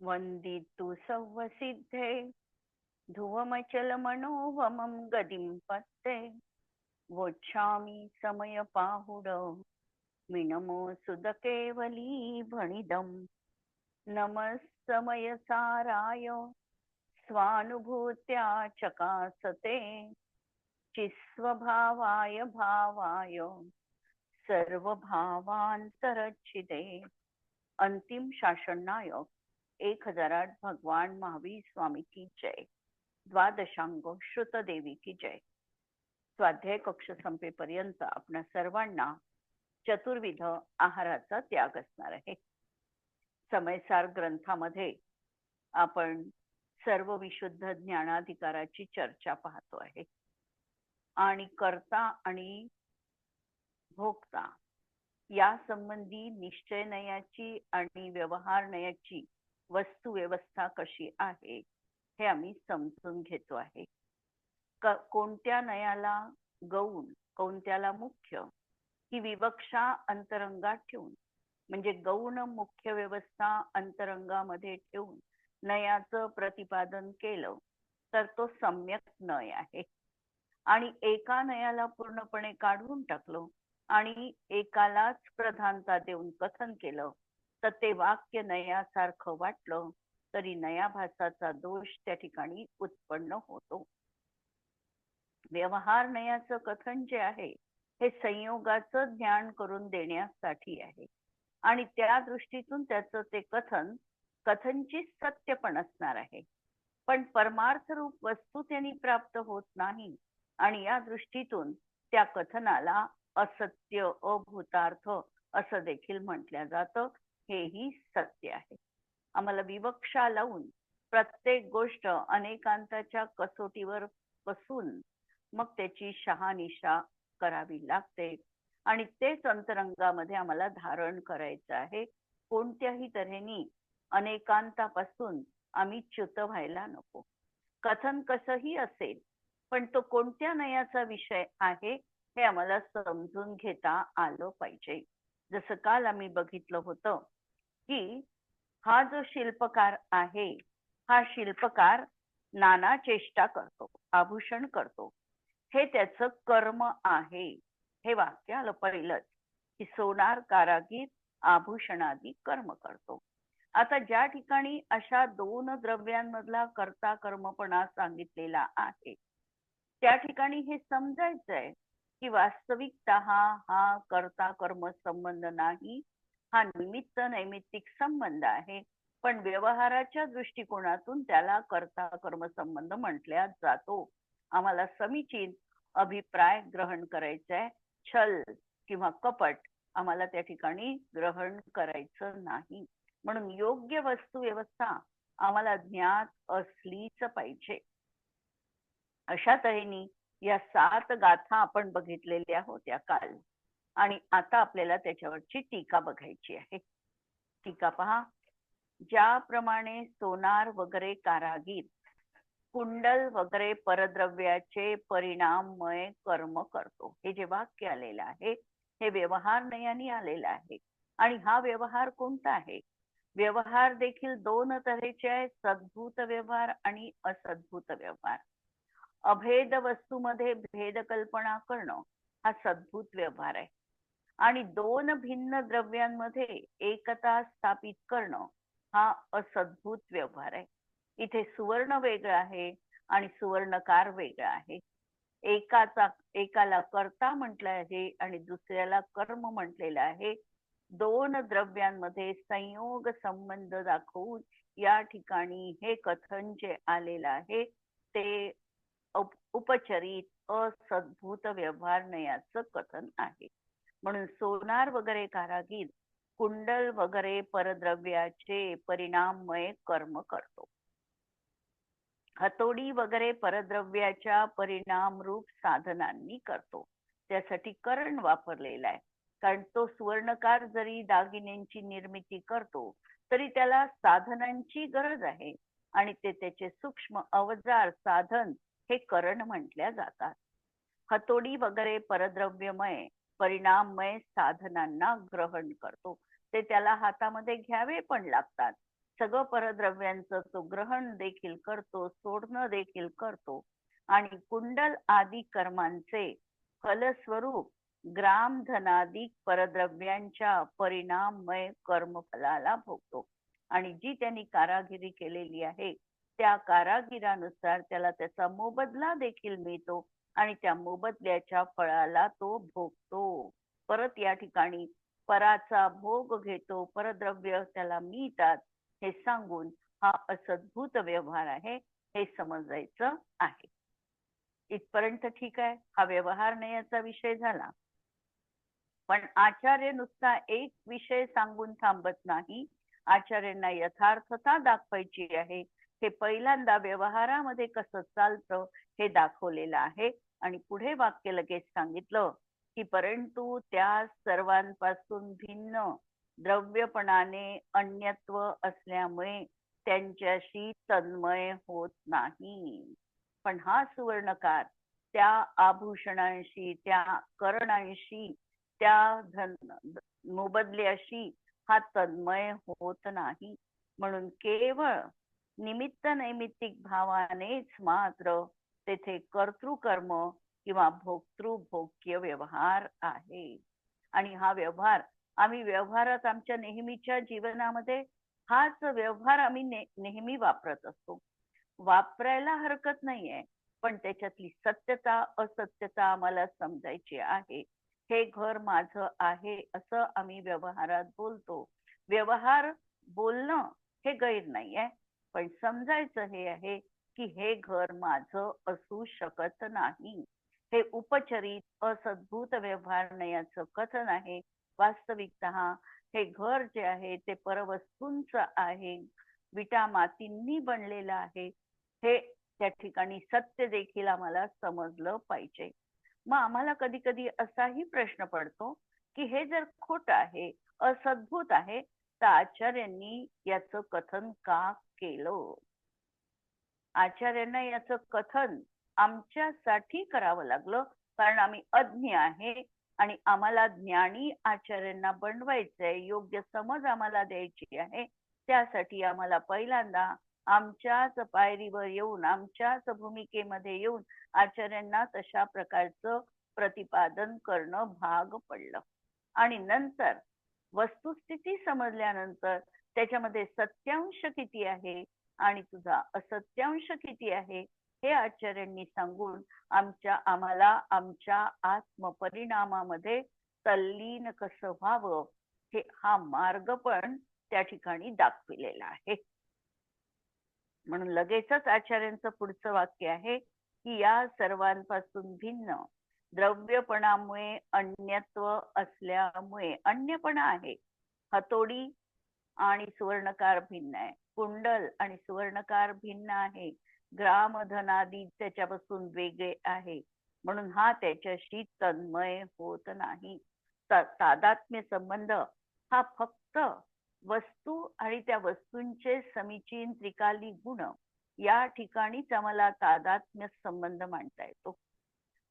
वन्दितु सव्वसिद्धे ध्रुवमचलमनोवमं गदिं पत्ते वोच्छामि समयपाहुड मिनमो सुदकेवली भणिदम् नमः समयसाराय स्वानुभूत्या चकासते चिस्वभावाय भावाय सर्वभावांतरच्छिदे। अंतिम शासन नायक 1008 भगवान महावीर स्वामी की जय। द्वादशांग श्रुत देवी की जय। स्वाध्याय कक्ष संपेपर्यंत आपणा सर्वांना चतुर्विध आहाराचा त्याग असणार आहे। समयसार ग्रंथामध्ये आपण सर्व विशुद्ध ज्ञानाधिकाराची चर्चा पाहतो आहे आणि कर्ता आणि भोक्ता या संबंधी निश्चय नयाची आणि व्यवहार नयाची वस्तू व्यवस्था कशी आहे हे आम्ही समजून घेतो आहे। कोणत्या नयाला गौण कोणत्याला मुख्य ही विवक्षा अंतरंगात ठेवून म्हणजे गौण मुख्य व्यवस्था अंतरंगामध्ये ठेवून नयाचं प्रतिपादन केलं तर तो सम्यक नय आहे। आणि एका नयाला पूर्णपणे काढून टाकलं आणि एकालाच प्रधानता देऊन कथन केलं तर ते वाक्य नयासारखं वाटलं तरी नयाभासाचा दोष त्या ठिकाणी उत्पन्न होतो। व्यवहार नयाचं कथन जे आहे हे संयोगाचं ज्ञान करून देण्यासाठी आहे आणि त्या दृष्टीतून त्याचं ते कथनची सत्य पण असणार आहे, पण परमार्थ रूप वस्तू त्यांनी प्राप्त होत नाही आणि या दृष्टीतून त्या कथनाला असत्य अभूतार्थ असं देखील म्हटलं जातं। हेही सत्य आहे। आम्हाला विवक्षा लावून प्रत्येक गोष्ट अनेकांताच्या कसोटीवर बसून मग त्याची शहानिशा करावी लागते आणि तेच अंतरंगामध्ये आम्हाला धारण करायचं आहे। कोणत्याही तऱ्हेने अनेकांतापासून आम्ही च्युत व्हायला नको। कथन कसंही असेल पण तो कोणत्या नयाचा विषय आहे हे आम्हाला समजून घेता आलं पाहिजे। जसं काल आम्ही बघितलं होतं की हा जो शिल्पकार आहे हा शिल्पकार नाना चेष्टा करतो, आभूषण करतो, हे त्याचं कर्म आहे। हे वाक्य आलं पहिलंच की सोनार कारागीर आभूषणादी कर्म करतो। आता ज्या ठिकाणी अशा दोन द्रव्यांमधला कर्ता कर्मपणा सांगितलेला आहे त्या ठिकाणी हे समजायचंय की वास्तविकतः हा कर्ता कर्म संबंध नाही, हा निमित्त नैमित्तिक संबंध आहे, पण व्यवहाराच्या दृष्टिकोनातून त्याला कर्ता कर्म संबंध म्हटल्या जातो। आम्हाला समीचीन अभिप्राय ग्रहण करायचा आहे, छल किंवा कपट आम्हाला त्या ठिकाणी ग्रहण करायचं नाही। म्हणून योग्य वस्तू व्यवस्था आम्हाला ज्ञात असलीच पाहिजे। अशा तऱ्हेने या 7 गाथा आपण बघितलेल्या होत्या काल आणि आता आपल्याला त्याच्यावरची टीका बघायची आहे। टीका पहा। ज्याप्रमाणे सोनार वगैरे कारागीर कुंडल वगैरे परद्रव्याचे परिणाममय कर्म करतो, हे जे वाक्य आलेलं आहे हे व्यवहार नयाने आलेलं आहे। आणि हा व्यवहार कोणता आहे? व्यवहार देखील दोन तऱ्हेचे आहे, सद्भूत व्यवहार आणि असद्भूत व्यवहार। अभेद वस्तूमध्ये भेद कल्पना करणं हा सद्भूत व्यवहार आहे आणि दोन भिन्न द्रव्यांमध्ये एकता स्थापित करणं हा असद्भूत व्यवहार आहे। इथे सुवर्ण वेगळं आहे आणि सुवर्णकार वेगळं आहे। एकाला कर्ता म्हटलं आहे आणि दुसऱ्याला कर्म म्हटलेलं आहे। दोन द्रव्यांमध्ये संयोग संबंध दाखवून या ठिकाणी हे कथन जे आलेलं आहे ते उपचरित असद्भूत व्यवहार नयाचं कथन आहे। म्हणून सोनार वगैरे कारागीर कुंडल वगैरे परद्रव्याचे परिणाममय कर्म करतो। हतोडी वगैरे परद्रव्याच्या परिणाम रूप साधनांनी करतो, त्यासाठी करण वापरलेला आहे। कारण तो सुवर्णकार जरी दागिन्यांची निर्मिती करतो तरी त्याला साधनांची गरज आहे आणि ते त्याचे सूक्ष्म अवजार साधन हे करण म्हटल्या जातात। हतोडी वगैरे परद्रव्यमय परिणाममय साधनांना ग्रहण करतो, ते त्याला हातामध्ये घ्यावे पण लागतात सगळं परद्रव्यांचं तो ग्रहण देखील करतो, सोडणं देखील करतो आणि कुंडल आदी कर्मांचे फलस्वरूप ग्राम धनाधिक परद्रव्यांच्या परिणाममय कर्मफलाला भोगतो. आणि जी त्यांनी कारागिरी केलेली आहे त्या कारागिरानुसार त्याला त्याचा मोबदला देखील मिळतो आणि त्या मोबदल्याच्या फळाला तो भोगतो. परत या ठिकाणी पराचा भोग घेतो, परद्रव्य त्याला मिळतात हे सांगून हा असद्भूत व्यवहार आहे हे समजायचं आहे. इथपर्यंत ठीक आहे. हा व्यवहार नयाचा विषय झाला. पण आचार्य नुसता एक विषय सांगून थांबत नाही. आचार्यांना यथार्थता दाखवायची आहे. हे पहिल्यांदा व्यवहारामध्ये कसं चालतं हे दाखवलेलं आहे आणि पुढे वाक्य लगेच सांगितलं की परंतु त्या सर्वांपासून भिन्न द्रव्यपणाने अन्यत्व असल्यामुळे त्यांच्याशी तन्मय होत नाही. पण हा सुवर्णकार त्या आभूषणांशी, त्या करणांशी, त्या मोबदल्याशी हा तन्मय होत नाही. म्हणून केवळ निमित्त नैमित्तिक भावानेच मात्र तेथे कर्तृकर्म किंवा भोक्तृभोग्य व्यवहार आहे. आणि हा व्यवहार आम्ही व्यवहारात आमच्या नेहमीच्या जीवनामध्ये हाच व्यवहार आम्ही नेहमी वापरत असतो. वापरायला हरकत नाहीये, पण त्याच्यातली सत्यता असत्यता आम्हाला समजायची आहे. हे घर माझं आहे असं आम्ही व्यवहारात बोलतो. व्यवहार बोलणं हे गैर नाहीये, पण समजायचं हे आहे की हे घर माझं असू शकत नाही. हे उपचरित असद्भूत व्यवहार नयाचं कथन आहे. वास्तविकतः हे घर जे आहे ते परवस्तूंचं आहे, विटा मातींनी बनलेलं आहे. हे त्या ठिकाणी सत्य देखील आम्हाला समजलं पाहिजे. मग आम्हाला कधी कधी असाही प्रश्न पडतो की हे जर खोट आहे, असद्भूत आहे, तर आचार्यांनी याचं कथन का केलं? आचार्यांना याचं कथन आमच्यासाठी करावं लागलं कारण आम्ही अज्ञ आहे आणि आम्हाला ज्ञानी आचार्यांना बनवायचंय, योग्य समज आम्हाला द्यायची आहे. त्यासाठी आम्हाला पहिल्यांदा आमच्याच पायरीवर येऊन, आमच्याच भूमिकेमध्ये येऊन आचार्यांना तशा प्रकारचं प्रतिपादन करणं भाग पडलं. आणि नंतर वस्तुस्थिती समजल्यानंतर त्याच्यामध्ये सत्यांश किती आहे आणि तुझा असत्यांश किती आहे हे आचार्यांनी सांगून आम्हाला आमच्या आत्मपरिणामामध्ये तल्लीन कसं व्हावं हे हा मार्ग पण त्या ठिकाणी दाखविलेला आहे. म्हणून लगेचच आचार्यांचं पुढचं वाक्य आहे की या सर्वांपासून भिन्न द्रव्यपणामुळे अन्यत्व असल्यामुळे, अन्यपणा आहे. हतोडी आणि सुवर्णकार भिन्न आहे, कुंडल आणि सुवर्णकार भिन्न आहे, ग्रामधनादी त्याच्यापासून वेगळे आहे. म्हणून हा त्याच्याशी तन्मय होत नाही. तादात्म्य संबंध हा फक्त वस्तू आणि त्या वस्तूंचे समीचीन त्रिकाली गुण या ठिकाणीच आम्हाला तादात्म्य संबंध मांडता येतो.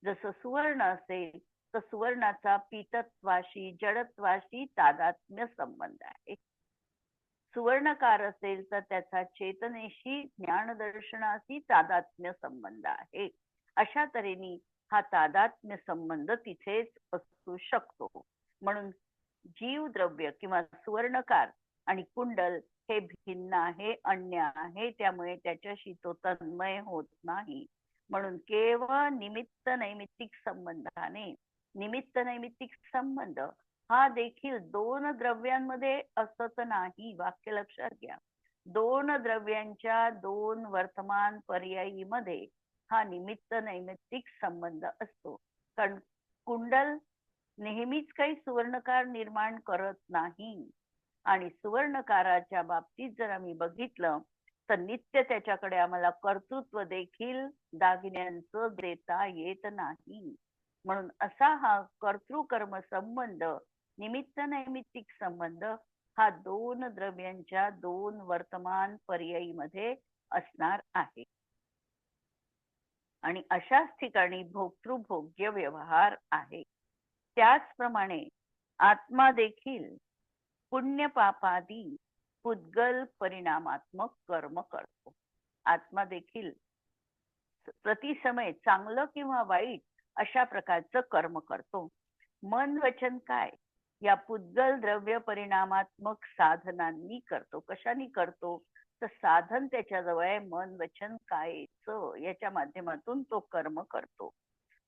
जसं सुवर्ण असेल तर सुवर्णाचा पीतत्वाशी, जडत्वाशी तादात्म्य संबंध आहे. सुवर्णकार असेल तर त्याचा चेतनेशी, ज्ञानदर्शनाशी तादात्म्य संबंध आहे. अशा तऱ्हेने हा तादात्म्य संबंध तिथेच असू शकतो. म्हणून जीव द्रव्य किंवा सुवर्णकार आणि कुंडल हे भिन्न आहे, अन्य आहे, त्यामुळे त्याच्याशी तो तन्मय होत नाही. म्हणून केवळ निमित्त नैमित्तिक संबंधाने, निमित्त नैमित्तिक संबंध हा देखील दोन द्रव्यांमध्ये असत नाही. वाक्य लक्षात घ्या. दोन द्रव्यांच्या दोन वर्तमान पर्यायी मध्ये हा निमित्त नैमित्तिक संबंध असतो. कारण कुंडल नेहमीच काही सुवर्णकार निर्माण करत नाही आणि सुवर्णकाराच्या बाबतीत जर आम्ही बघितलं तर नित्य त्याच्याकडे आम्हाला कर्तृत्व देखील दागिन्यांचं देता येत नाही. म्हणून असा हा कर्तृकर्म संबंध, निमित्त नैमित्तिक संबंध हा दोन द्रव्यांच्या दोन वर्तमान पर्यायी मध्ये असणार आहे. आणि अशाच ठिकाणी भोक्तृभोग्य व्यवहार आहे. त्याचप्रमाणे आत्मा देखील पुण्य पापादी पुद्गल परिणामात्मक कर्म करतो. आत्मा देखील प्रतिसमय चांगलं किंवा वाईट अशा प्रकारचं कर्म करतो. मन वचन काय या पुद्गल द्रव्य परिणामात्मक साधनांनी करतो. कशाने करतो तर साधन त्याच्याजवळ आहे. मन वचन कायचं याच्या माध्यमातून तो कर्म करतो.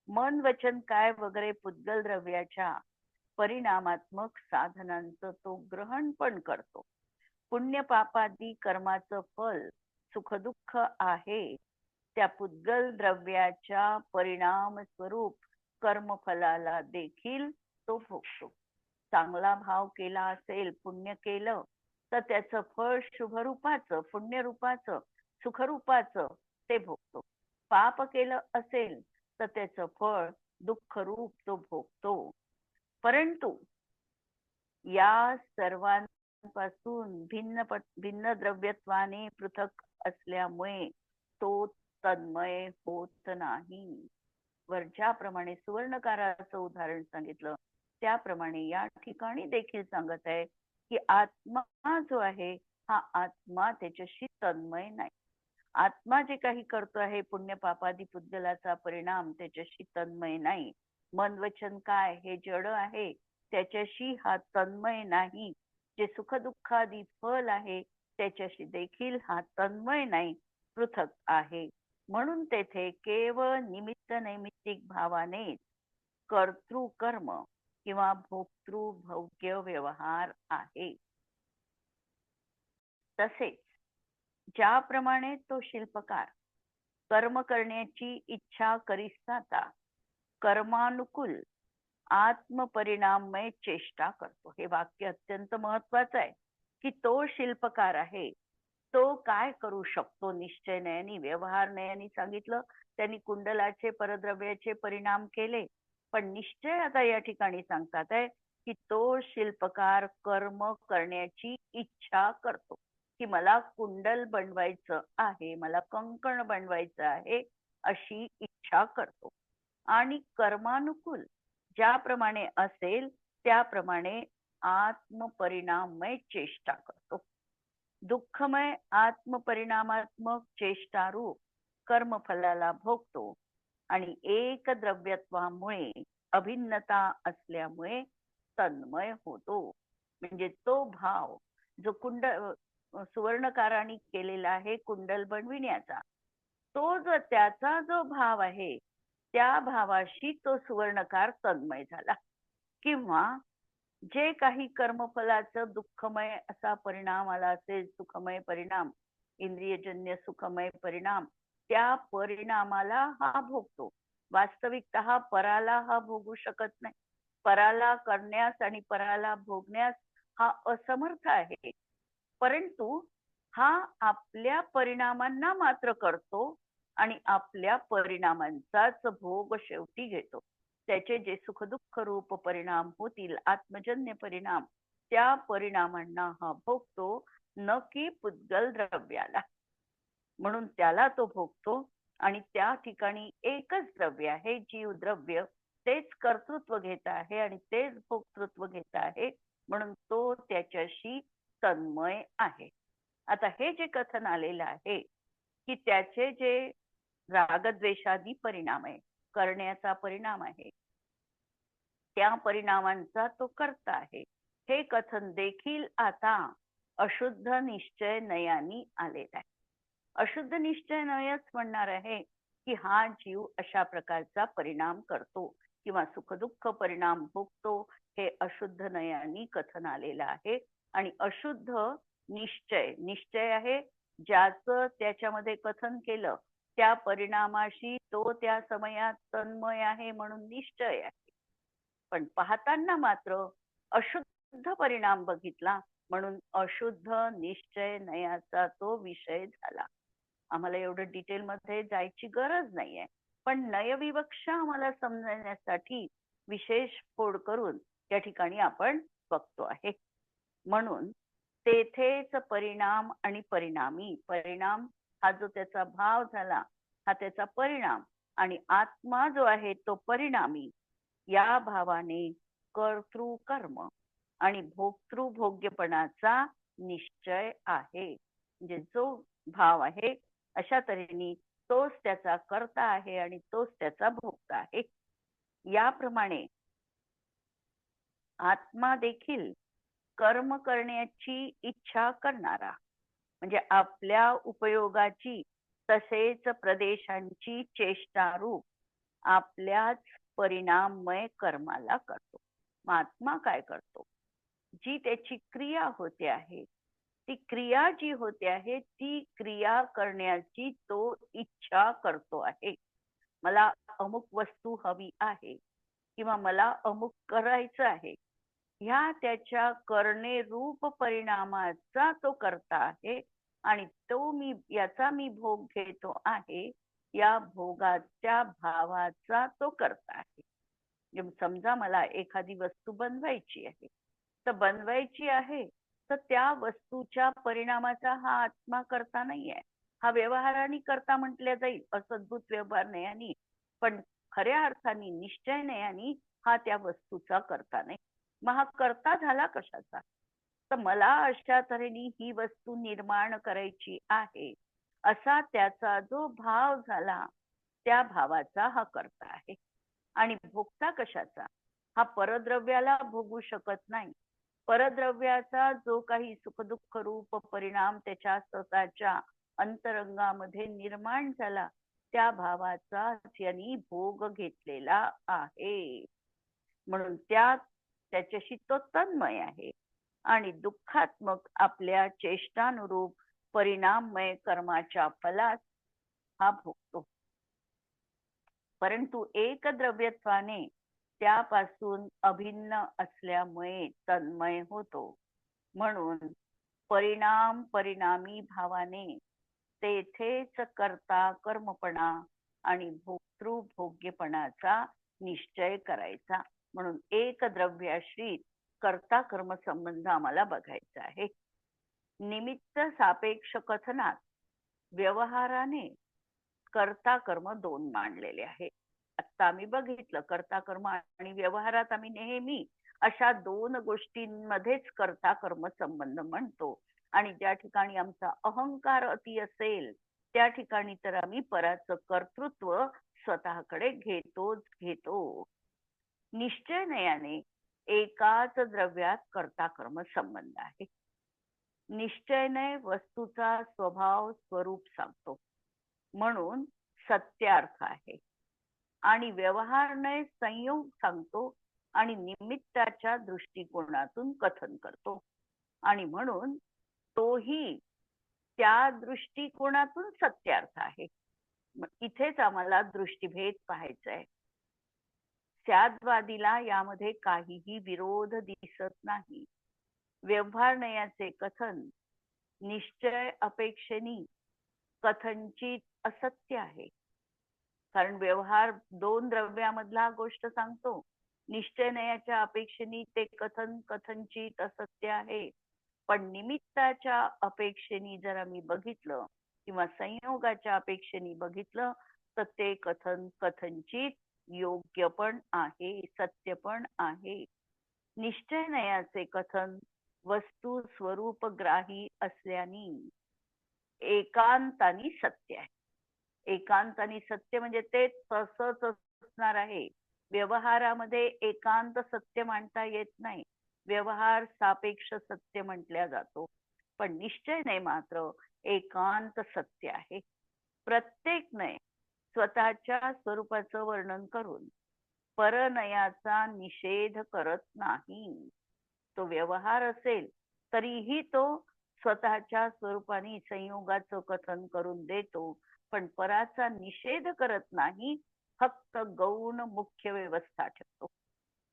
मन वचन काय वगैरे पुद्गल द्रव्याच्या परिणामात्मक साधनांचं तो ग्रहण पण करतो. पुण्य पापादी कर्माचं फल सुखदुःख आहे त्या पुद्गल द्रव्याच्या परिणाम स्वरूप कर्मफलाला देखील तो भोगतो. चांगला भाव केला असेल, पुण्य केलं तर त्याचं फळ शुभरूपाचं, पुण्यरूपाचं, सुखरूपाचं ते भोगतो. पाप केलं असेल तर त्याचं फळ दुःखरूप तो भोगतो. परंतु या सर्वांपासून भिन्न द्रव्यत्वाने पृथक असल्यामुळे तो तन्मय होत नाही. वर ज्याप्रमाणे सुवर्णकाराचं उदाहरण सांगितलं त्याप्रमाणे या ठिकाणी देखील सांगत आहे की आत्मा जो आहे हा आत्मा त्याच्याशी तन्मय नाही. आत्मा जे काही करतो आहे पुण्य पापादी पुद्गलाचा परिणाम त्याच्याशी तन्मय नाही. मन वचन काय हे जड आहे त्याच्याशी हा तन्मय नाही. जे सुखदुःखादी फल आहे त्याच्याशी देखील हा तन्मय नाही, पृथक आहे. म्हणून तेथे केवळ निमित्त नैमित्तिक भावाने कर्तृकर्म किंवा भोक्तृभोग्य व्यवहार आहे. तसेच ज्याप्रमाणे तो शिल्पकार कर्म करण्याची इच्छा करीत कर्मानुकूल आत्मपरिणाममय चेष्टा करतो. हे वाक्य अत्यंत महत्वाचं आहे की तो शिल्पकार आहे तो काय करू शकतो. निश्चय नयनी व्यवहार नयनी सांगितलं त्यांनी कुंडलाचे परद्रव्याचे परिणाम केले, पण निश्चय आता या ठिकाणी सांगतात आहे की तो शिल्पकार कर्म करण्याची इच्छा करतो की मला कुंडल बनवायचं आहे, मला कंकण बनवायचं आहे अशी इच्छा करतो. आणि कर्मानुकूल ज्याप्रमाणे असेल त्याप्रमाणे आत्मपरिणाममय चेष्टा करतो. दुःखमय आत्मपरिणामात्मक चेष्टारूप कर्मफलाला भोगतो आणि एक द्रव्यत्वामुळे अभिन्नता असल्यामुळे तन्मय होतो. म्हणजे तो भाव जो सुवर्णकाराने केलेला आहे कुंडल बनविण्याचा, तो जो त्याचा जो भाव आहे त्या भावाशी तो सुवर्णकार तन्मय झाला. किंवा जे काही कर्मफलाचं दुःखमय असा परिणाम आला असेल, सुखमय परिणाम, इंद्रियजन्य सुखमय परिणाम, त्या परिणामाला हा भोगतो. वास्तविकतः पराला हा भोगू शकत नाही. पराला करण्यास आणि पराला भोगण्यास हा असमर्थ आहे. परंतु हा आपल्या परिणामांना मात्र करतो आणि आपल्या परिणामांचाच भोग शेवटी घेतो. त्याचे जे सुखदुःख रूप परिणाम होतील, आत्मजन्य परिणाम, त्या परिणामांना हा भोगतो, न की पुद्गल द्रव्याला. म्हणून त्याला तो भोगतो आणि त्या ठिकाणी एकच द्रव्य आहे, जीव द्रव्य, तेच कर्तृत्व घेत आहे आणि तेच भोक्तृत्व घेत आहे. म्हणून तो त्याच्याशी तन्मय आहे. आता हे जे कथन आलेलं आहे की त्याचे जे रागद्वेषादी परिणाम आहे, करण्याचा परिणाम आहे, त्या परिणामांचा तो कर्ता आहे, हे कथन देखील आता अशुद्ध निश्चय नयानी आलेला आहे. अशुद्ध निश्चय नयच म्हणणार आहे की हा जीव अशा प्रकारचा परिणाम करतो किंवा सुखदुःख परिणाम भोगतो. हे अशुद्ध नयानी कथन आलेलं आहे. आणि अशुद्ध निश्चय आहे ज्याचं त्याच्यामध्ये कथन केलं त्या परिणामाशी तो त्या समयात तन्मय आहे म्हणून निश्चय आहे. पण पाहताना मात्र अशुद्ध परिणाम बघितला म्हणून अशुद्ध निश्चय नयाचा तो विषय झाला. आम्हाला एवढं डिटेलमध्ये जायची गरज नाहीये, पण नयविवक्षा आम्हाला समजण्यासाठी विशेष फोड करून या ठिकाणी आपण बघतो आहे. म्हणून तेथेच परिणाम आणि परिणामी, परिणाम हा जो त्याचा भाव झाला हा त्याचा परिणाम, आणि आत्मा जो आहे तो परिणामी, या भावाने कर्तृकर्म आणि भोक्तृभोग्यपणाचा निश्चय आहे. म्हणजे जो भाव आहे अशा तऱ्हेने तोच त्याचा कर्ता आहे आणि तोच त्याचा भोगता आहे. याप्रमाणे आत्मा देखील कर्म करण्याची इच्छा करणारा, म्हणजे आपल्या उपयोगाची तसेच प्रदेशांची चेष्टारूप आपल्याच परिणाममय कर्माला करतो. मग आत्मा काय करतो? जी त्याची क्रिया होते आहे, ती क्रिया जी होते आहे ती क्रिया करण्याची तो इच्छा करतो आहे. मला अमुक वस्तू हवी आहे किंवा मला अमुक करायचं आहे, ह्या त्याच्या करणे रूप परिणामाचा तो करता आहे आणि याचा मी भोग घेतो आहे. या भोगाच्या भावाचा तो करता आहे. समजा मला एखादी वस्तू बनवायची आहे, तर बनवायची आहे तर त्या वस्तूच्या परिणामाचा हा आत्मा करता नाहीये. हा व्यवहाराने करता म्हटल्या जाईल, असद्भूत व्यवहार नयानी, पण खऱ्या अर्थाने निश्चय नयानी हा त्या वस्तूचा करता नाही. मग हा करता झाला कशाचा? तर मला अशा तऱ्हेने ही वस्तू निर्माण करायची आहे असा त्याचा जो भाव झाला, त्या भावाचा हा करता आहे. आणि भोगता कशाचा? हा परद्रव्याला भोगू शकत नाही. परद्रव्याचा जो काही सुखदुःख रूप परिणाम त्याच्या स्वतःच्या अंतरंगामध्ये निर्माण झाला, त्या भावाचा त्यांनी भोग घेतलेला आहे. म्हणून त्याच्याशी तो तन्मय आहे आणि दुःखात्मक आपल्या चेष्टानुरूप परिणाममय कर्माच्या फलास हा भोगतो. परंतु एक द्रव्यत्वाने त्यापासून अभिन्न असल्यामुळे तन्मय होतो. म्हणून परिणामी भावाने तेथेच कर्ता कर्मपणा आणि भोग्यपणाचा निश्चय करायचा. म्हणून एक द्रव्याश्रित कर्ता कर्म संबंध आम्हाला बघायचा आहे. निमित्त सापेक्ष कथनात व्यवहाराने कर्ता कर्म दोन मांडलेले आहे. आता आम्ही बघितलं कर्ता कर्म आणि व्यवहारात आम्ही नेहमी अशा दोन गोष्टींमध्येच कर्ता कर्म संबंध म्हणतो. आणि ज्या ठिकाणी आमचा अहंकार अति असेल त्या ठिकाणी तर आम्ही पराचं कर्तृत्व स्वतःकडे घेतो. निश्चयनयाने एकाच द्रव्यात कर्ता कर्म संबंध आहे. निश्चयनय वस्तूचा स्वभाव स्वरूप सांगतो म्हणून सत्यार्थ आहे आणि व्यवहारनय संयोग सांगतो आणि निमित्ताच्या दृष्टिकोनातून कथन करतो आणि म्हणून तोही त्या दृष्टिकोनातून सत्यार्थ आहे. इथेच आम्हाला दृष्टिभेद पाहायचा आहे. स्याद्वादीला यामध्ये काहीही विरोध दिसत नाही. व्यवहारनयाचे कथन निश्चय अपेक्षेने कथनचित असत्य आहे. कारण व्यवहार दोन द्रव्यामधला गोष्ट सांगतो, निश्चयनयाच्या अपेक्षेने ते कथनचित असत्य आहे. पण निमित्ताच्या अपेक्षेने जर आम्ही बघितलं किंवा संयोगाच्या अपेक्षेने बघितलं तर ते कथनचित योग्य पण आहे, सत्य पण आहे. निश्चयनयाचे कथन वस्तू स्वरूपग्राही असल्याने एकांतानी सत्य आहे. एकांतानी सत्य म्हणजे ते तसंच असणार आहे. व्यवहारामध्ये एकांत सत्य मांडता येत नाही. व्यवहार सापेक्ष सत्य म्हटल्या जातो. पण निश्चय नय मात्र एकांत सत्य आहे. प्रत्येक नय स्वतःच्या स्वरूपाचं वर्णन करून परनयाचा निषेध करत नाही. तो व्यवहार असेल तरीही तो स्वतःच्या स्वरूपाने संयोगाचं कथन करून देतो, पण पराचा निषेध करत नाही, फक्त गौण मुख्य व्यवस्था ठेवतो.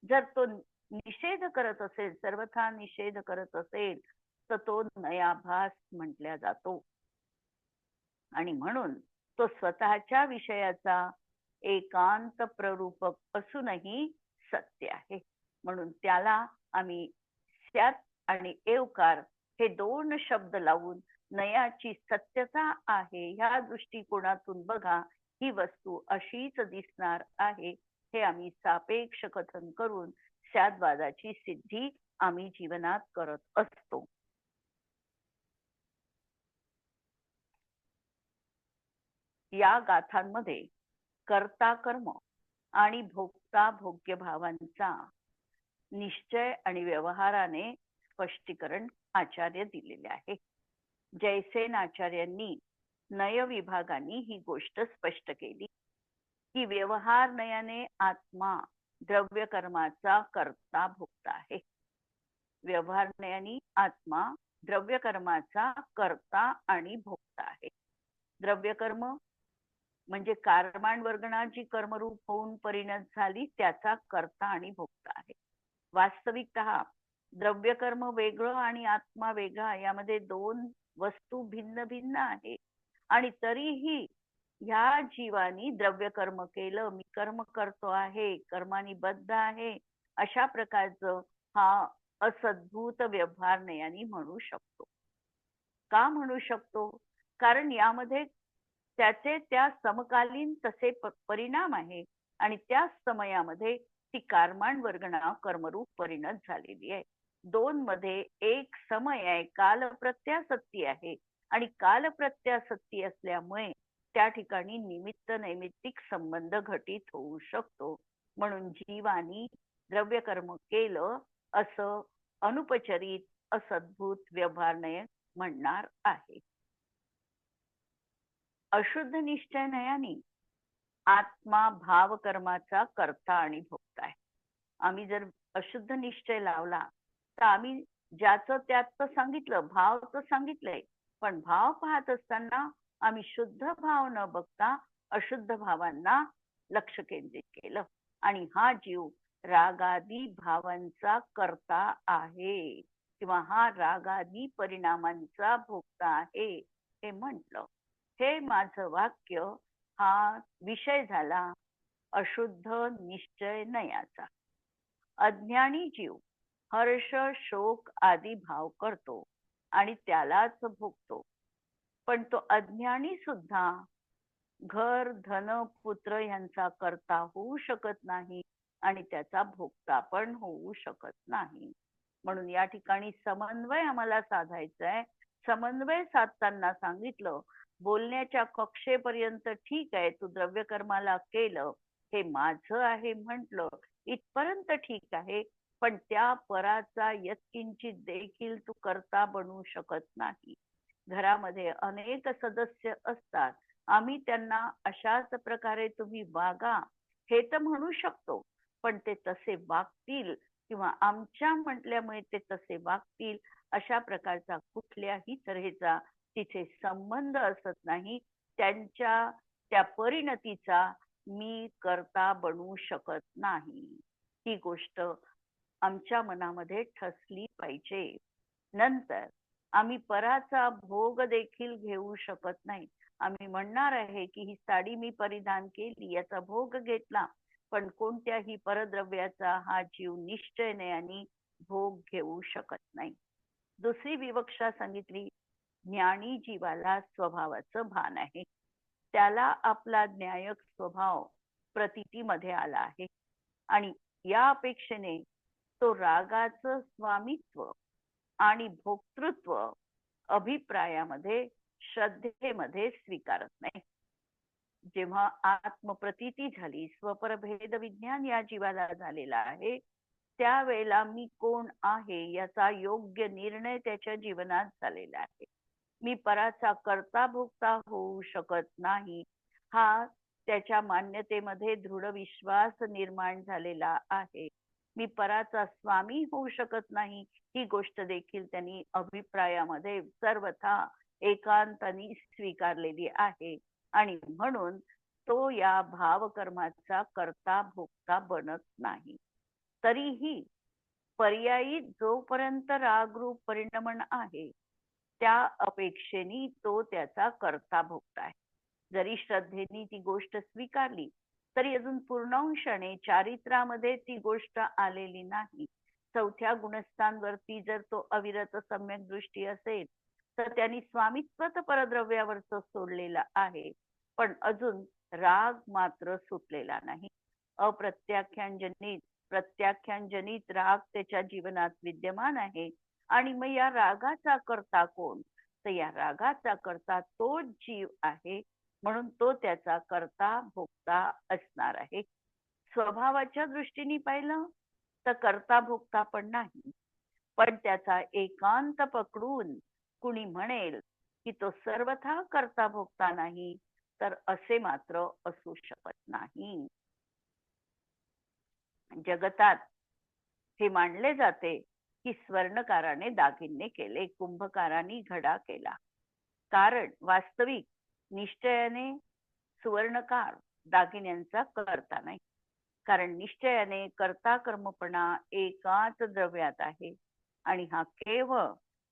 जर तो निषेध करत असेल, सर्वथा निषेध करत असेल तर तो नयाभास म्हटल्या जातो. आणि म्हणून तो स्वतःच्या विषयाचा एकांत प्ररूपक असूनही सत्य आहे. म्हणून त्याला आम्ही स्यात् आणि एवकार हे दोन शब्द लावून नयाची सत्यता आहे ह्या दृष्टिकोनातून बघा, ही वस्तू अशीच दिसणार आहे, हे आम्ही सापेक्ष कथन करून स्याद्वादाची सिद्धी आम्ही जीवनात करत असतो. या गाथांमध्ये कर्ता कर्म आणि भोक्ता भोग्य भावांचा निश्चय आणि व्यवहाराने स्पष्टीकरण आचार्य दिलेले आहे. जयसेन आचार्यांनी नय विभागाने ही गोष्ट स्पष्ट केली की व्यवहार नयाने आत्मा द्रव्य कर्माचा कर्ता भोक्ता आहे. व्यवहार नयाने आत्मा द्रव्य कर्माचा कर्ता आणि भोक्ता आहे. द्रव्य कर्म म्हणजे कर्मांवर्गणा जी कर्मरूप होऊन परिणत झाली त्याचा कर्ता आणि भोक्ता आहे. वास्तविकतः द्रव्य कर्म वेगळं आणि आत्मा वेगळा यामध्ये दोन वस्तू भिन्न भिन्न आहे. आणि तरीही ह्या जीवानी द्रव्य कर्म केलं, मी कर्म करतो आहे, कर्मानी बद्ध आहे, अशा प्रकारचं हा असद्भूत व्यवहार नयाने म्हणू शकतो. का म्हणू शकतो? कारण यामध्ये त्याचे त्या समकालीन तसे परिणाम आहे आणि त्याच समयामध्ये ती कर्मांवर्गणा कर्मरूप परिणत झालेली आहे. दोन मध्ये एक समय आहे, काल प्रत्यासत्ती आहे आणि काल प्रत्यासत्ती असल्यामुळे त्या ठिकाणी निमित्त नैमित्तिक संबंध घटित होऊ शकतो. म्हणून जीवानी द्रव्य कर्म केलं असं अनुपचरित असद्भूत व्यवहारनय म्हणणार आहे. अशुद्ध निश्चय नयाने आत्मा भाव कर्माचा कर्ता आणि भोक्ता आहे. आम्ही जर अशुद्ध निश्चय लावला तर आम्ही ज्याचं त्याचं सांगितलं, भावचं सांगितलंय, पण भाव पाहत असताना आम्ही शुद्ध भाव न बघता अशुद्ध भावांना लक्ष केंद्रित केलं आणि हा जीव रागादी भावांचा कर्ता आहे किंवा हा रागादी परिणामांचा भोक्ता आहे हे म्हटलं. हे माझं वाक्य हा विषय झाला अशुद्ध निश्चय नयाचा. अज्ञानी जीव हर्ष शोक आदी भाव करतो आणि त्यालाच भोगतो, पण तो अज्ञानी सुद्धा घर धन पुत्र यांचा करता होऊ शकत नाही आणि त्याचा भोगता पण होऊ शकत नाही. म्हणून या ठिकाणी समन्वय आम्हाला साधायचा आहे. समन्वय साधताना सांगितलं, बोलण्याच्या कक्षेपर्यंत ठीक आहे, तू द्रव्य कर्माला केलं, हे माझं आहे म्हटलं, इथपर्यंत ठीक आहे, पण त्या पराचा यत्किंचित देखील तू कर्ता बनू शकत नाही. घरामध्ये अनेक सदस्य असतात, आम्ही त्यांना अशाच प्रकारे तुम्ही वागा हे तर म्हणू शकतो, पण ते तसे वागतील किंवा आमच्या म्हटल्यामुळे ते तसे वागतील अशा प्रकारचा कुठल्याही तऱ्हेचा तिथे संबंध असत नाही. त्यांच्या त्या परिणतीचा मी कर्ता बनू शकत नाही. ही गोष्ट आमच्या मनामध्ये ठसली पाहिजे. नंतर आम्ही पराचा भोग देखील घेऊ शकत नाही. आम्ही म्हणणार आहे की ही साडी मी परिधान केली, याचा भोग घेतला, पण कोणत्याही परद्रव्याचा हा जीव निश्चयाने भोग घेऊ शकत नाही. दुसरी विवक्षा सांगितली, ज्ञानी जीवाला स्वभावाचं भान आहे, त्याला आपला न्यायक स्वभाव प्रतीतीमध्ये आला आहे आणि या अपेक्षेने तो रागाचं स्वामित्व आणि भोक्तृत्व अभिप्रायामध्ये श्रद्धेमध्ये स्वीकारत नाही. जेव्हा आत्मप्रतीती झाली, स्वपरभेद विज्ञान या जीवाला झालेला आहे, त्यावेळेला मी कोण आहे याचा योग्य निर्णय त्याच्या जीवनात झालेला आहे. मी पराचा कर्ता भोक्ता होऊ शकत नाही हा त्याच्या मान्यतेमध्ये दृढ विश्वास निर्माण झालेला आहे. मी पराचा स्वामी होऊ शकत नाही ही गोष्ट देखील त्यांनी अभिप्रायामध्ये सर्वथा एकांताने स्वीकारलेली आहे आणि म्हणून तो या भावकर्माचा कर्ता भोक्ता बनत नाही. तरीही पर्यायी जोपर्यंत रागरूप परिणमन आहे त्या अपेक्षेने तो त्याचा कर्ता भोगता आहे. जरी श्रद्धेने ती गोष्ट स्वीकारली तरी अजून पूर्णांशाने चारित्र्यामध्ये ती गोष्ट आलेली नाही. चौथ्या गुणस्थांवरती जर तो अविरत सम्यक दृष्टी असेल तर त्यांनी स्वामित्व तर परद्रव्यावरच सोडलेलं आहे, पण अजून राग मात्र सुटलेला नाही. अप्रत्याख्यानजनित प्रत्याख्यानजनित राग त्याच्या जीवनात विद्यमान आहे आणि मग या रागाचा कर्ता कोण? तर या रागाचा कर्ता तोच जीव आहे म्हणून तो त्याचा करता भोगता असणार आहे. स्वभावाच्या दृष्टीने पाहिलं तर करता भोगता पण नाही, पण त्याचा एकांत पकडून कुणी म्हणेल की तो सर्वथा करता भोगता नाही, तर असे मात्र असू शकत नाही. जगतात हे मानले जाते की स्वर्णकाराने दागिने केले, कुंभकाराने घडा केला. कारण वास्तविक निश्चयाने सुवर्णकार दागिन्यांचा करता नाही. कारण निश्चयाने कर्ता कर्मपणा एकाच द्रव्यात आहे आणि हा केवळ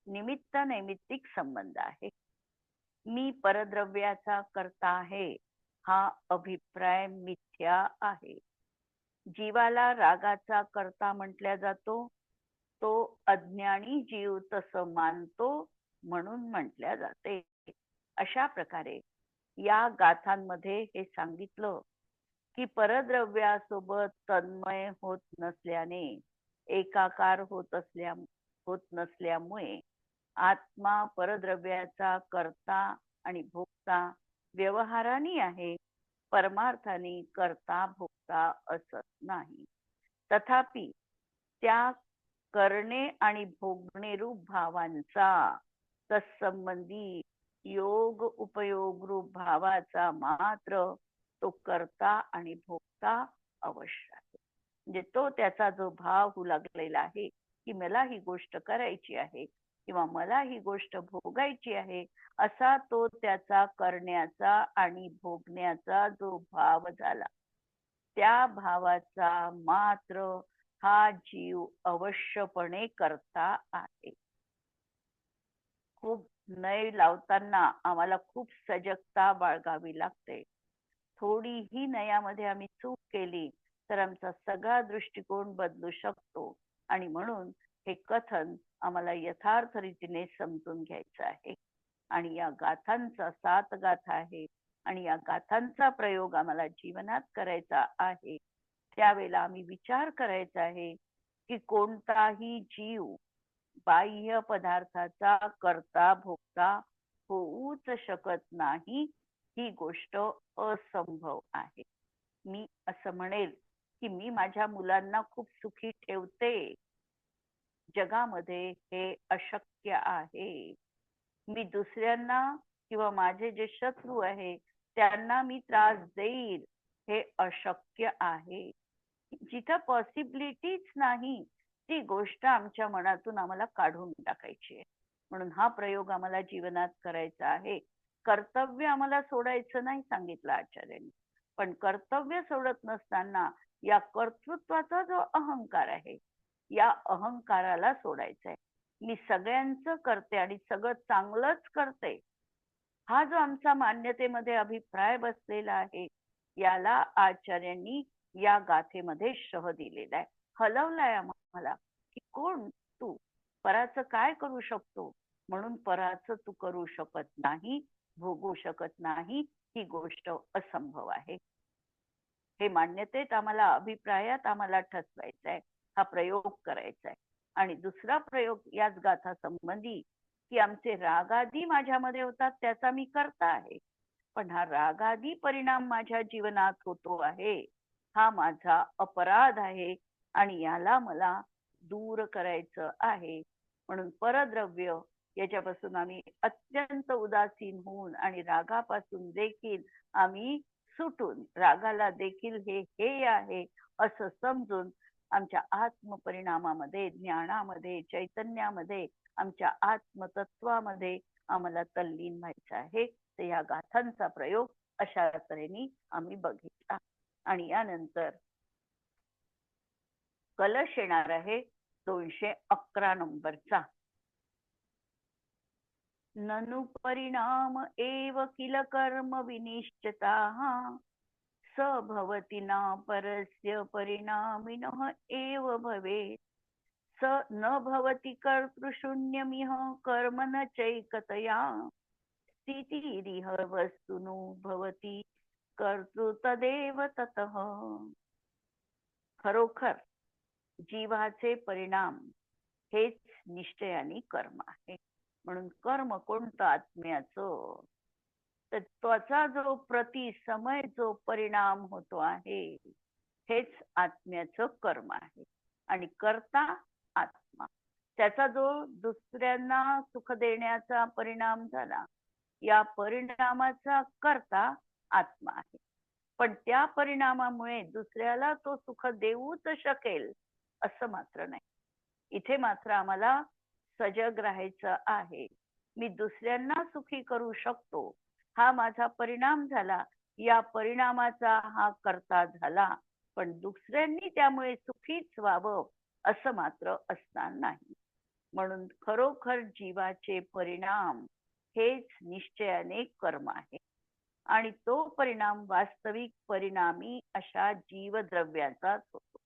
निमित्त नैमित्तिक संबंध आहे. मी परद्रव्याचा करता आहे हा अभिप्राय मिथ्या आहे. जीवाला रागाचा करता म्हटल्या जातो, तो अज्ञानी जीव तसं मानतो म्हणून म्हटल्या जाते. अशा प्रकारे या गाथांमध्ये हे सांगितलं की परद्रव्यासोबत तन्मय होत नसल्याने, एकाकार होत नसल्यामुळे आत्मा परद्रव्याचा करता आणि भोगता व्यवहाराने आहे, परमार्थाने करता भोगता असत नाही. तथापि त्या करणे आणि भोगणे रूप भावांचा तत्संबंधी योग उपयोग रूप भावाचा मात्र तो करता आणि भोगता अवश्य आहे. म्हणजे तो त्याचा जो भाव होऊ लागलेला आहे की मला ही गोष्ट करायची आहे किंवा मला ही गोष्ट भोगायची आहे, असा तो त्याचा करण्याचा आणि भोगण्याचा जो भाव झाला, त्या भावाचा मात्र हा जीव अवश्यपणे करता आहे. खूप नय लावताना आम्हाला खूप सजगता बाळगावी लागते. थोडीही नयामध्ये आम्ही चूक केली तर आमचा सगळा दृष्टिकोन बदलू शकतो. आणि म्हणून हे कथन आम्हाला यथार्थ रीतीने समजून घ्यायचं आहे. आणि या गाथांचा 7 गाथा आहे आणि या गाथांचा प्रयोग आम्हाला जीवनात करायचा आहे. त्यावेळेला आम्ही विचार करायचा आहे की कोणताही जीव बाह्य पदार्थाचा करता भोगता होऊच शकत नाही, ही गोष्ट असंभव आहे. मी असं म्हणेल की मी माझ्या मुलांना खूप सुखी ठेवते, जगामध्ये हे अशक्य आहे. मी दुसऱ्यांना किंवा माझे जे शत्रू आहे त्यांना मी त्रास देईल, हे अशक्य आहे. जिथं पॉसिबिलिटीच नाही ती गोष्ट आमच्या मनातून आम्हाला काढून टाकायची आहे. म्हणून हा प्रयोग आम्हाला जीवनात करायचा आहे. कर्तव्य आम्हाला सोडायचं नाही सांगितलं आचार्यांनी, पण कर्तव्य सोडत नसताना या कर्तृत्वाचा जो अहंकार आहे, या अहंकाराला सोडायचा आहे. मी सगळ्यांचं करते आणि सगळं चांगलंच करते, हा जो आमचा मान्यतेमध्ये अभिप्राय बसलेला आहे, याला आचार्यांनी या गाथेमध्ये शह दिलेला आहे, हलवलाय आम्हाला की कोण तू, पराचं काय करू शकतो, म्हणून पराचं तू करू शकत नाही, भोगू शकत नाही, ही गोष्ट असंभव आहे. हे मान्यतेत आम्हाला, अभिप्रायात आम्हाला ठसवायचं आहे, हा प्रयोग करायचा आहे. आणि दुसरा प्रयोग याच गाथा संबंधी की आमचे रागादी माझ्यामध्ये होतात त्याचा मी करता आहे, पण हा रागादी परिणाम माझ्या जीवनात होतो आहे, हा माझा अपराध आहे आणि याला मला दूर करायचं आहे. म्हणून परद्रव्य याच्यापासून आम्ही अत्यंत उदासीन होऊन आणि रागापासून देखील आम्ही सुटून, रागाला देखील हे हे आहे असं समजून आमच्या आत्मपरिणामामध्ये, ज्ञानामध्ये, चैतन्यामध्ये, आमच्या आत्मतत्वामध्ये आम्हाला तल्लीन व्हायचं आहे. तर या गाथांचा प्रयोग अशा तऱ्हेने आम्ही बघितला. आणि यानंतर कलश येणार आहे 211 नंबरचा. ननु परिणाम एव किल कर्म विनिश्चिताः स भवति न परस्य परिणामिनः एव भवेत्. स न भवति कर्तृशून्यमिह कर्म न चैकतया स्थितिरिह वस्तुनो भवति कर्तृ तदेव ततः. खरोखर जीवाचे परिणाम हेच निश्चयाने कर्म आहे. म्हणून कर्म कोणतं आत्म्याचं, तर त्याचा जो समय जो परिणाम होतो आहे, हेच आत्म्याचं कर्म आहे. आणि कर्ता आत्मा, त्याचा जो दुसऱ्यांना सुख देण्याचा परिणाम झाला, या परिणामाचा कर्ता आत्मा आहे. पण त्या परिणामामुळे दुसऱ्याला तो सुख देऊच शकेल असं मात्र नाही. इथे मात्र आम्हाला सजग राहायचं आहे. मी दुसऱ्यांना सुखी करू शकतो, हा माझा परिणाम झाला, या परिणामाचा हा कर्ता झाला. पण दुसऱ्यांनी त्यामुळे सुखीच व्हावं असं मात्र असणार नाही. म्हणून खरोखर जीवाचे परिणाम हेच निश्चयाने कर्म आहे. आणि तो परिणाम वास्तविक परिणामी अशा जीवद्रव्याचाच होतो.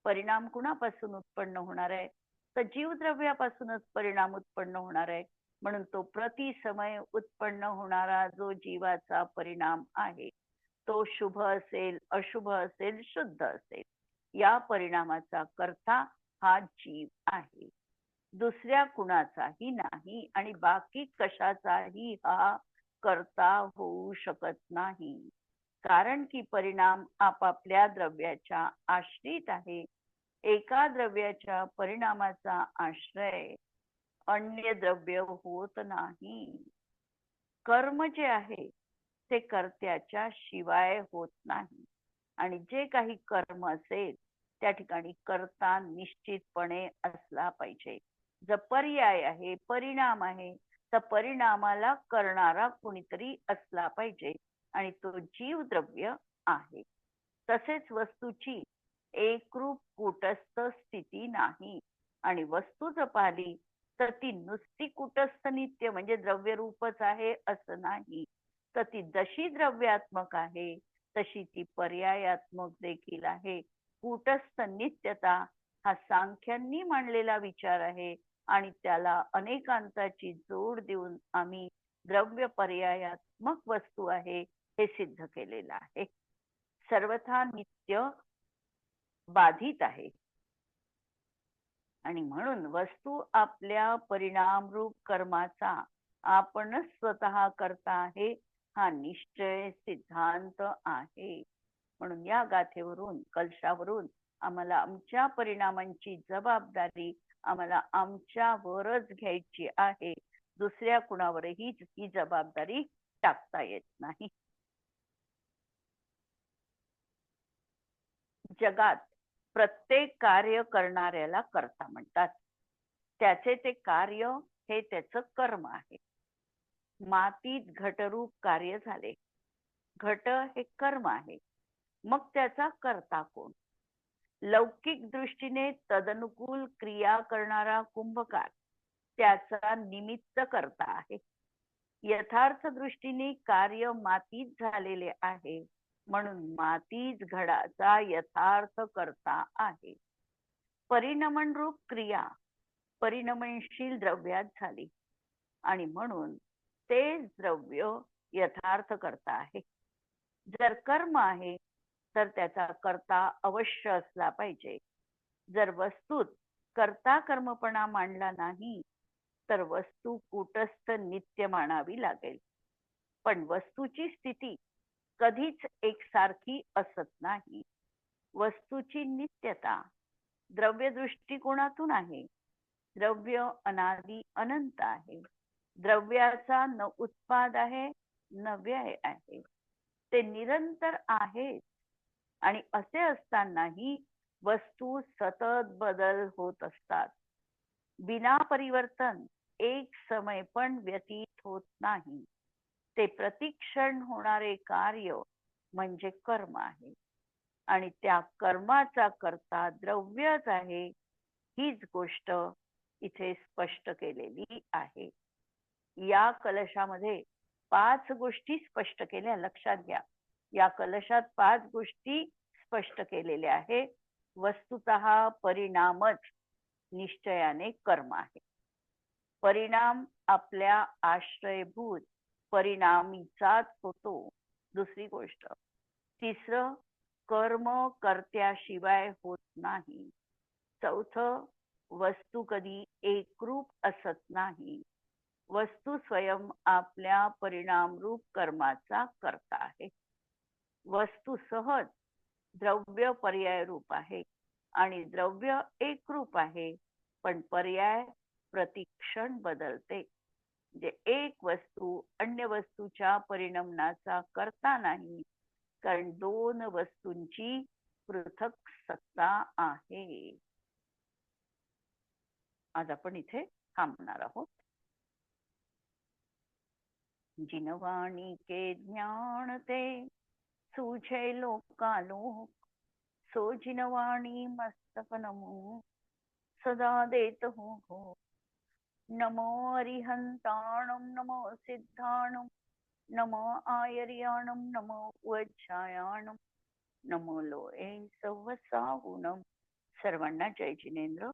परिणाम कुणापासून उत्पन्न होणार आहे? तर जीवद्रव्यापासूनच परिणाम उत्पन्न होणार आहे. म्हणून तो समय उत्पन्न होणारा जो जीवाचा परिणाम आहे, तो शुभ असेल, अशुभ असेल, शुद्ध असेल, या परिणामाचा कर्ता हा जीव आहे, दुसऱ्या कुणाचाही नाही. आणि बाकी कशाचाही हा कर्ता होऊ शकत नाही. कारण की परिणाम आपापल्या द्रव्याच्या आश्रित आहे. एका द्रव्याच्या परिणामाचा आश्रय अन्य द्रव्य होत नाही. कर्म जे आहे ते कर्त्याच्या शिवाय होत नाही. आणि जे काही कर्म असेल त्या ठिकाणी कर्ता निश्चितपणे असला पाहिजे. जर पर्याय आहे, परिणाम आहे, तर परिणामाला करणारा कोणीतरी असला पाहिजे, आणि तो जीवद्रव्य आहे. तसेच वस्तूची एकरूप कूटस्थ स्थिती नाही. आणि वस्तू जर पाहिली तर ती नुसती कूटस्थ नित्य म्हणजे द्रव्य रूपच आहे असं नाही. तर ती जशी द्रव्यात्मक आहे तशी ती पर्यायात्मक देखील आहे. कूटस्थ नित्यता हा सांख्यांनी मांडलेला विचार आहे, आणि त्याला अनेकांताची जोड देऊन आम्ही द्रव्य पर्यायात्मक वस्तू आहे हे सिद्ध केलेलं आहे. सर्वथा नित्य बाधित आहे. आणि म्हणून वस्तू आपल्या परिणामरूप कर्माचा आपणच स्वतः करता आहे, हा निश्चय सिद्धांत आहे. म्हणून या गाथेवरून, कलशावरून आम्हाला आमच्या परिणामांची जबाबदारी आम्हाला आमच्यावरच घ्यायची आहे. दुसऱ्या कुणावरही ही जबाबदारी टाकता येत नाही. जगात प्रत्येक कार्य करणाऱ्याला कर्ता म्हणतात. त्याचे ते कार्य हे त्याचं कर्म आहे. मातीत घटरूप कार्य झाले, घट हे कर्म आहे. मग त्याचा कर्ता कोण? लौकिक दृष्टीने तदनुकूल क्रिया करणारा कुंभकार त्याचा निमित्त कर्ता आहे. यथार्थ दृष्टीने कार्य मातीत झालेले आहे, म्हणून मातीच घडाचा यथार्थ कर्ता आहे. परिणमन रूप क्रिया परिणमनशील द्रव्यात झाली, आणि म्हणून ते द्रव्य यथार्थ कर्ता आहे. जर कर्म आहे तर त्याचा कर्ता अवश्य असला पाहिजे. जर वस्तूत कर्ता कर्मपणा मांडला नाही तर वस्तू कूटस्थ नित्य मानावी लागेल. पण वस्तूची स्थिती कधीच एकसारखी असत नाही. वस्तूची नित्यता द्रव्य दृष्टिकोनातून आहे. द्रव्य अनादि अनंत आहे. द्रव्याचा न उत्पाद आहे न व्यय आहे. ते निरंतर आहे. आणि असे असतानाही वस्तू सतत बदल होत असतात. बिना परिवर्तन एक समय पण व्यतीत होत नाही. ते प्रतिक्षण होणारे कार्य म्हणजे कर्म आहे. आणि त्या कर्माचा कर्ता द्रव्यच आहे. हीच गोष्ट इथे स्पष्ट केलेली आहे. या कलशामध्ये 5 गोष्टी स्पष्ट केल्या, लक्षात घ्या. या कलशात 5 गोष्टी स्पष्ट केलेल्या आहे. वस्तुतः परिणामच निश्चयाने कर्म आहे. परिणाम आपल्या आश्रयभूत परिणामीचाच होतो. दुसरी गोष्ट. तिसरं, कर्म कर्त्याशिवाय होत नाही. चौथं, वस्तू कधी एकरूप असत नाही. वस्तू स्वयं आपल्या परिणामरूप कर्माचा करता आहे. वस्तू सहज द्रव्य पर्याय रूप आहे आणि द्रव्य एक रूप आहे, पण पर्याय प्रतिक्षण बदलते. म्हणजे एक वस्तू अन्य वस्तूच्या परिणमनाचा करता नाही, कारण दोन वस्तूंची पृथक सत्ता आहे. आज आपण इथे थांबणार आहोत. जिनवाणी के ज्ञान ते सूझे लोकालोक, सो जिनवाणी मस्तक नमो सदा देत हो. नमो अरिहंताणं नमो सिद्धाणं नमो आयर्याणं नमो वज्रायाणं नमो लोये सवसाहुणं. सर्वांना जय जिनेंद्र.